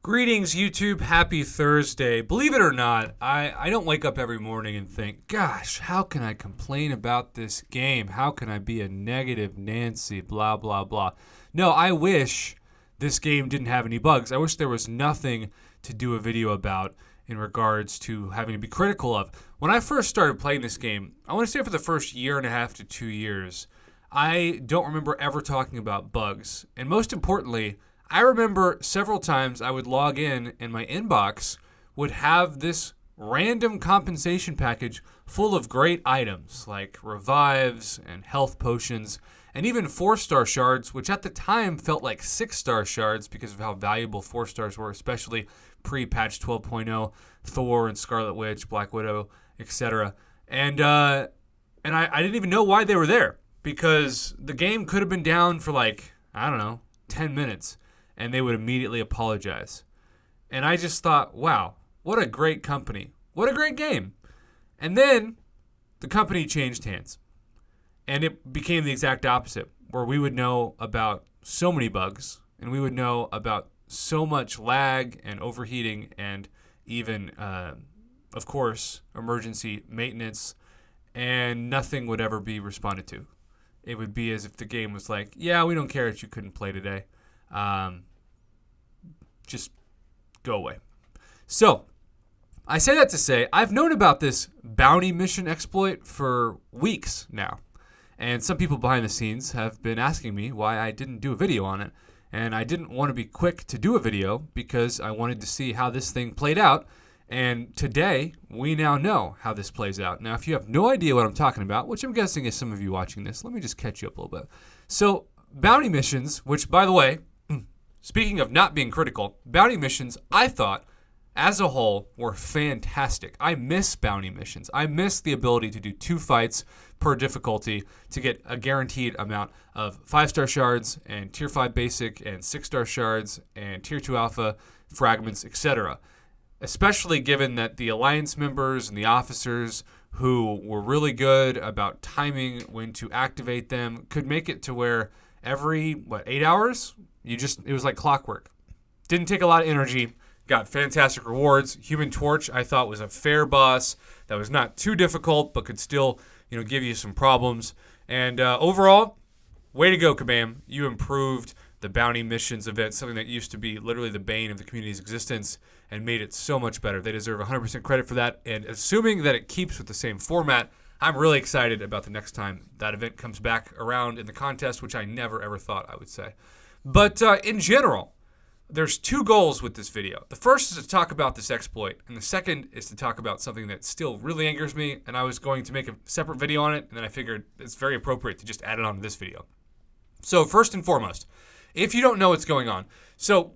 Greetings, YouTube. Happy Thursday. Believe it or not, I don't wake up every morning and think, gosh, how can I complain about this game? How can I be a negative Nancy? Blah, blah, blah. No, I wish this game didn't have any bugs. I wish there was nothing to do a video about in regards to having to be critical of. When I first started playing this game, I want to say for the first year and a half to 2 years, I don't remember ever talking about bugs. And most importantly, I remember several times I would log in and my inbox would have this random compensation package full of great items like revives and health potions and even 4-star shards, which at the time felt like 6-star shards because of how valuable 4 stars were, especially pre-patch 12.0, Thor and Scarlet Witch, Black Widow, etc. And I didn't even know why they were there because the game could have been down for like, I don't know, 10 minutes. And they would immediately apologize. And I just thought, wow, what a great company. What a great game. And then the company changed hands. And it became the exact opposite, where we would know about so many bugs, and we would know about so much lag and overheating, and even, of course, emergency maintenance, and nothing would ever be responded to. It would be as if the game was like, yeah, we don't care that you couldn't play today. Just go away. So, I say that to say, I've known about this bounty mission exploit for weeks now. And some people behind the scenes have been asking me why I didn't do a video on it. And I didn't want to be quick to do a video because I wanted to see how this thing played out. And today, we now know how this plays out. Now, if you have no idea what I'm talking about, which I'm guessing is some of you watching this, let me just catch you up a little bit. So, bounty missions, which, by the way, speaking of not being critical, bounty missions, I thought, as a whole, were fantastic. I miss bounty missions. I miss the ability to do 2 fights per difficulty to get a guaranteed amount of 5-star shards and tier 5 basic and 6-star shards and tier 2 alpha fragments, etc. Especially given that the alliance members and the officers who were really good about timing when to activate them could make it to where every, 8 hours? It was like clockwork. Didn't take a lot of energy. Got fantastic rewards. Human Torch, I thought, was a fair boss that was not too difficult, but could still, give you some problems. And overall, way to go, Kabam. You improved the bounty missions event, something that used to be literally the bane of the community's existence, and made it so much better. They deserve 100% credit for that. And assuming that it keeps with the same format, I'm really excited about the next time that event comes back around in the contest, which I never ever thought I would say. But in general, there's 2 goals with this video. The first is to talk about this exploit, and the second is to talk about something that still really angers me, and I was going to make a separate video on it, and then I figured it's very appropriate to just add it onto this video. So first and foremost, if you don't know what's going on, so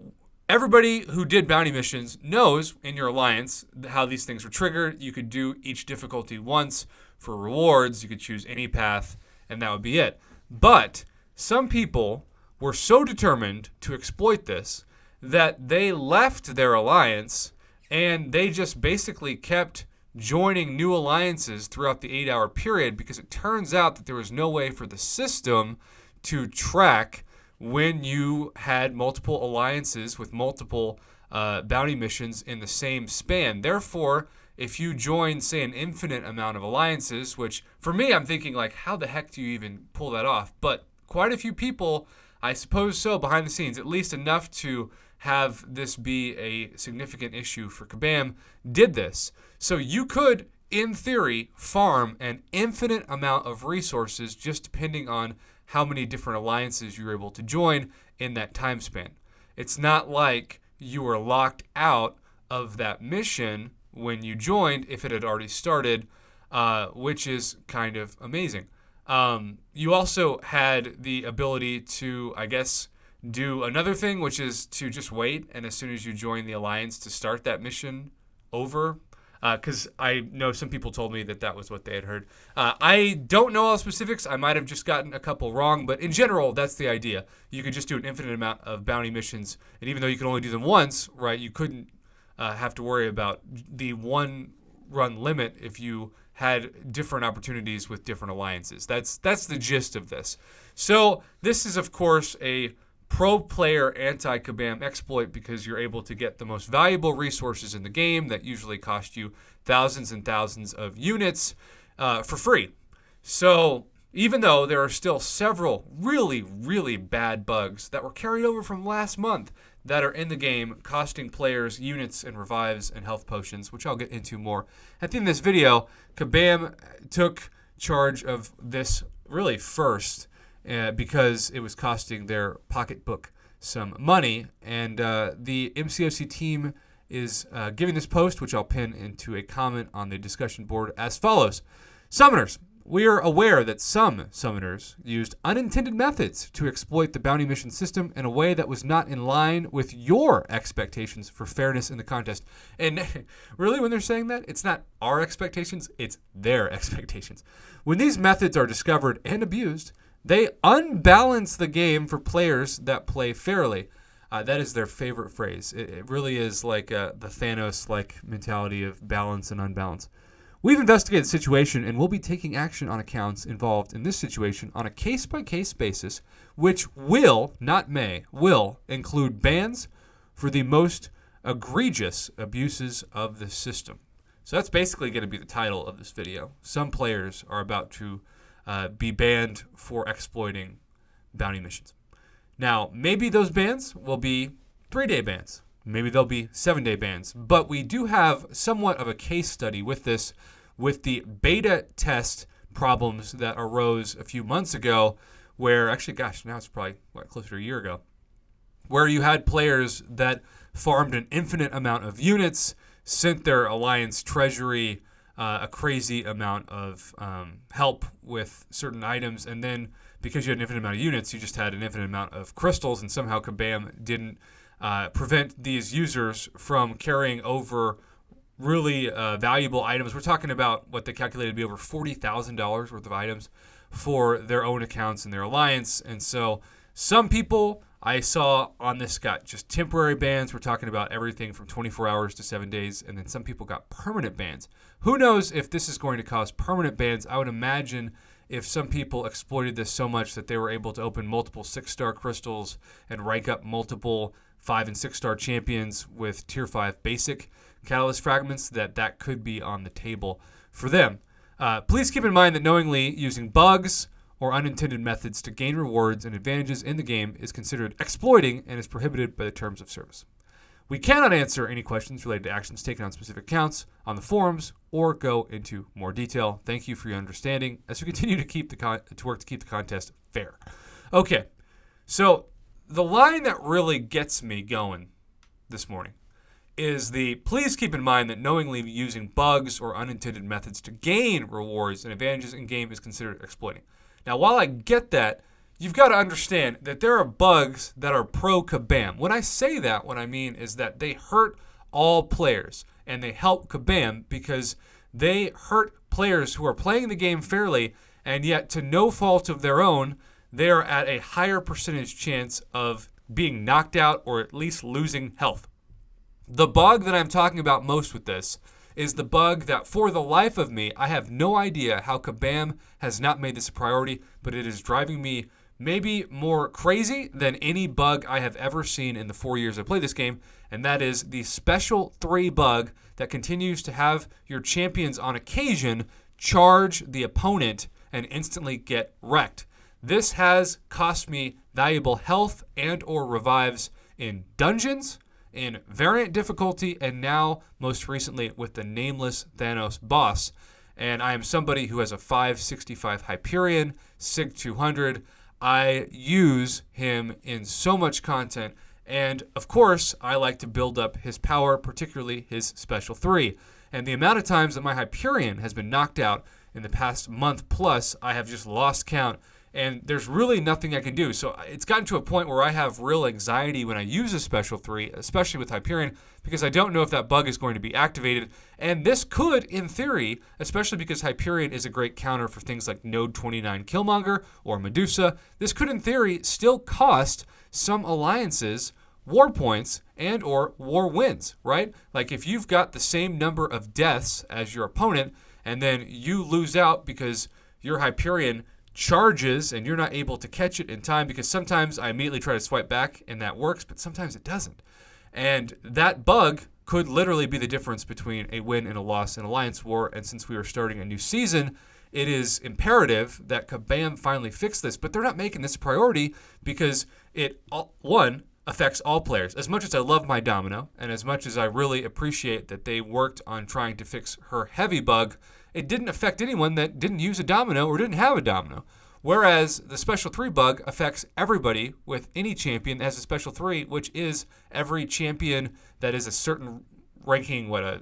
everybody who did bounty missions knows in your alliance how these things were triggered. You could do each difficulty once. For rewards, you could choose any path, and that would be it. But some people were so determined to exploit this that they left their alliance and they just basically kept joining new alliances throughout the 8-hour period because it turns out that there was no way for the system to track when you had multiple alliances with multiple bounty missions in the same span. Therefore, if you join, say, an infinite amount of alliances, which for me, I'm thinking like, how the heck do you even pull that off? But quite a few people, I suppose so, behind the scenes, at least enough to have this be a significant issue for Kabam, did this. So you could, in theory, farm an infinite amount of resources just depending on how many different alliances you're able to join in that time span. It's not like you were locked out of that mission when you joined if it had already started, which is kind of amazing. You also had the ability to, I guess, do another thing, which is to just wait, and as soon as you join the alliance, to start that mission over. Because I know some people told me that was what they had heard. I don't know all the specifics. I might have just gotten a couple wrong, but in general, that's the idea. You could just do an infinite amount of bounty missions, and even though you could only do them once, right, you couldn't have to worry about the one run limit if you had different opportunities with different alliances. That's the gist of this. So this is, of course, a pro player anti-Kabam exploit because you're able to get the most valuable resources in the game that usually cost you thousands and thousands of units for free. So even though there are still several really, really bad bugs that were carried over from last month that are in the game, costing players units and revives and health potions, which I'll get into more at the end of this video, Kabam took charge of this really first because it was costing their pocketbook some money. And the MCOC team is giving this post, which I'll pin into a comment on the discussion board, as follows. Summoners. We are aware that some summoners used unintended methods to exploit the bounty mission system in a way that was not in line with your expectations for fairness in the contest. And really, when they're saying that, it's not our expectations, it's their expectations. When these methods are discovered and abused, they unbalance the game for players that play fairly. That is their favorite phrase. It really is like the Thanos-like mentality of balance and unbalance. We've investigated the situation and will be taking action on accounts involved in this situation on a case-by-case basis, which will, not may, will include bans for the most egregious abuses of the system. So that's basically going to be the title of this video. Some players are about to be banned for exploiting bounty missions. Now, maybe those bans will be 3-day bans. Maybe they'll be 7-day bans. But we do have somewhat of a case study with this, with the beta test problems that arose a few months ago, where actually, now it's probably closer to a year ago, where you had players that farmed an infinite amount of units, sent their alliance treasury a crazy amount of help with certain items, and then because you had an infinite amount of units, you just had an infinite amount of crystals, and somehow Kabam didn't prevent these users from carrying over really valuable items. We're talking about what they calculated to be over $40,000 worth of items for their own accounts and their alliance. And so some people I saw on this got just temporary bans. We're talking about everything from 24 hours to 7 days. And then some people got permanent bans. Who knows if this is going to cause permanent bans? I would imagine if some people exploited this so much that they were able to open multiple 6-star crystals and rank up multiple 5 and 6-star champions with tier 5 basic catalyst fragments, that could be on the table for them. Please keep in mind that knowingly using bugs or unintended methods to gain rewards and advantages in the game is considered exploiting and is prohibited by the terms of service. We cannot answer any questions related to actions taken on specific accounts on the forums or go into more detail. Thank you for your understanding as we continue to work to keep the contest fair. Okay, so the line that really gets me going this morning is please keep in mind that knowingly using bugs or unintended methods to gain rewards and advantages in game is considered exploiting. Now, while I get that, you've got to understand that there are bugs that are pro-Kabam. When I say that, what I mean is that they hurt all players and they help Kabam because they hurt players who are playing the game fairly, and yet to no fault of their own, they are at a higher percentage chance of being knocked out or at least losing health. The bug that I'm talking about most with this is the bug that, for the life of me, I have no idea how Kabam has not made this a priority, but it is driving me maybe more crazy than any bug I have ever seen in the 4 years I played this game, and that is the Special 3 bug that continues to have your champions on occasion charge the opponent and instantly get wrecked. This has cost me valuable health and or revives in dungeons, in variant difficulty, and now most recently with the nameless Thanos boss. And I am somebody who has a 565 Hyperion, Sig 200. I use him in so much content, and of course I like to build up his power, particularly his Special 3. And the amount of times that my Hyperion has been knocked out in the past month plus, I have just lost count. And there's really nothing I can do. So it's gotten to a point where I have real anxiety when I use a Special 3, especially with Hyperion, because I don't know if that bug is going to be activated. And this could, in theory, especially because Hyperion is a great counter for things like Node 29 Killmonger or Medusa, this could, in theory, still cost some alliances war points and or war wins, right? Like if you've got the same number of deaths as your opponent, and then you lose out because your Hyperion charges and you're not able to catch it in time, because sometimes I immediately try to swipe back and that works, but sometimes it doesn't. And that bug could literally be the difference between a win and a loss in Alliance War. And since we are starting a new season, it is imperative that Kabam finally fix this. But they're not making this a priority because it, one, affects all players. As much as I love my Domino, and as much as I really appreciate that they worked on trying to fix her heavy bug, it didn't affect anyone that didn't use a Domino or didn't have a Domino. Whereas the Special 3 bug affects everybody with any champion that has a Special 3, which is every champion that is a certain ranking, a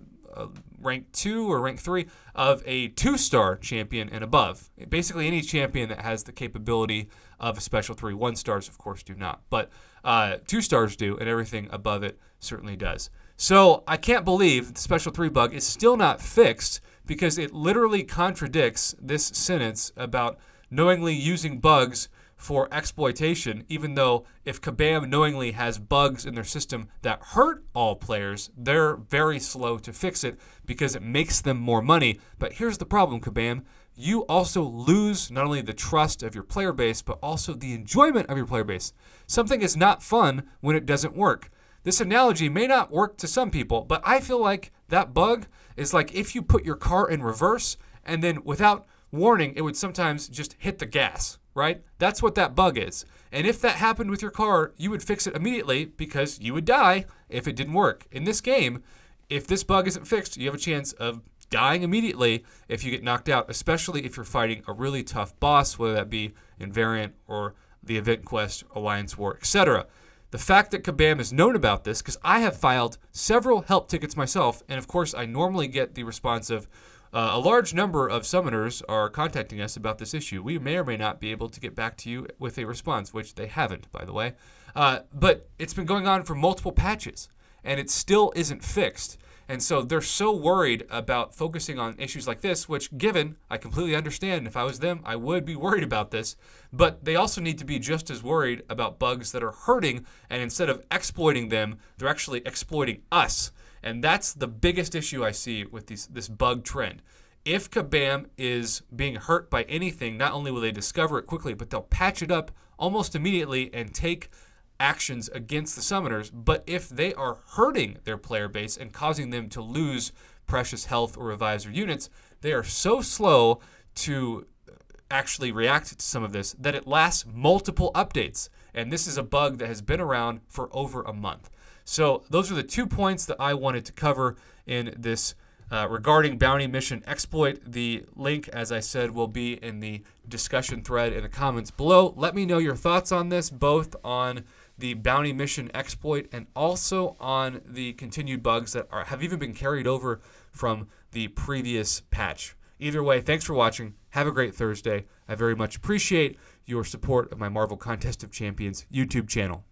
rank 2 or rank 3 of a 2-star champion and above. Basically any champion that has the capability of a Special 3. 1-stars, of course, do not. But 2-stars do, and everything above it certainly does. So I can't believe the Special 3 bug is still not fixed, because it literally contradicts this sentence about knowingly using bugs for exploitation, even though if Kabam knowingly has bugs in their system that hurt all players, they're very slow to fix it because it makes them more money. But here's the problem, Kabam. You also lose not only the trust of your player base, but also the enjoyment of your player base. Something is not fun when it doesn't work. This analogy may not work to some people, but I feel like that bug is like if you put your car in reverse and then without warning, it would sometimes just hit the gas, right? That's what that bug is. And if that happened with your car, you would fix it immediately because you would die if it didn't work. In this game, if this bug isn't fixed, you have a chance of dying immediately if you get knocked out, especially if you're fighting a really tough boss, whether that be in Variant or the Event Quest, Alliance War, etc. The fact that Kabam has known about this, because I have filed several help tickets myself, and of course I normally get the response of a large number of summoners are contacting us about this issue. We may or may not be able to get back to you with a response, which they haven't, by the way. But it's been going on for multiple patches, and it still isn't fixed. And so they're so worried about focusing on issues like this, which, given, I completely understand. If I was them, I would be worried about this. But they also need to be just as worried about bugs that are hurting, and instead of exploiting them, they're actually exploiting us. And that's the biggest issue I see with this bug trend. If Kabam is being hurt by anything, not only will they discover it quickly, but they'll patch it up almost immediately and take actions against the summoners. But if they are hurting their player base and causing them to lose precious health or revives their units, they are so slow to actually react to some of this that it lasts multiple updates. And this is a bug that has been around for over a month. So those are the 2 points that I wanted to cover in this regarding Bounty Mission Exploit. The link, as I said, will be in the discussion thread in the comments below. Let me know your thoughts on this, both on the Bounty Mission Exploit and also on the continued bugs that have even been carried over from the previous patch. Either way, thanks for watching. Have a great Thursday. I very much appreciate your support of my Marvel Contest of Champions YouTube channel.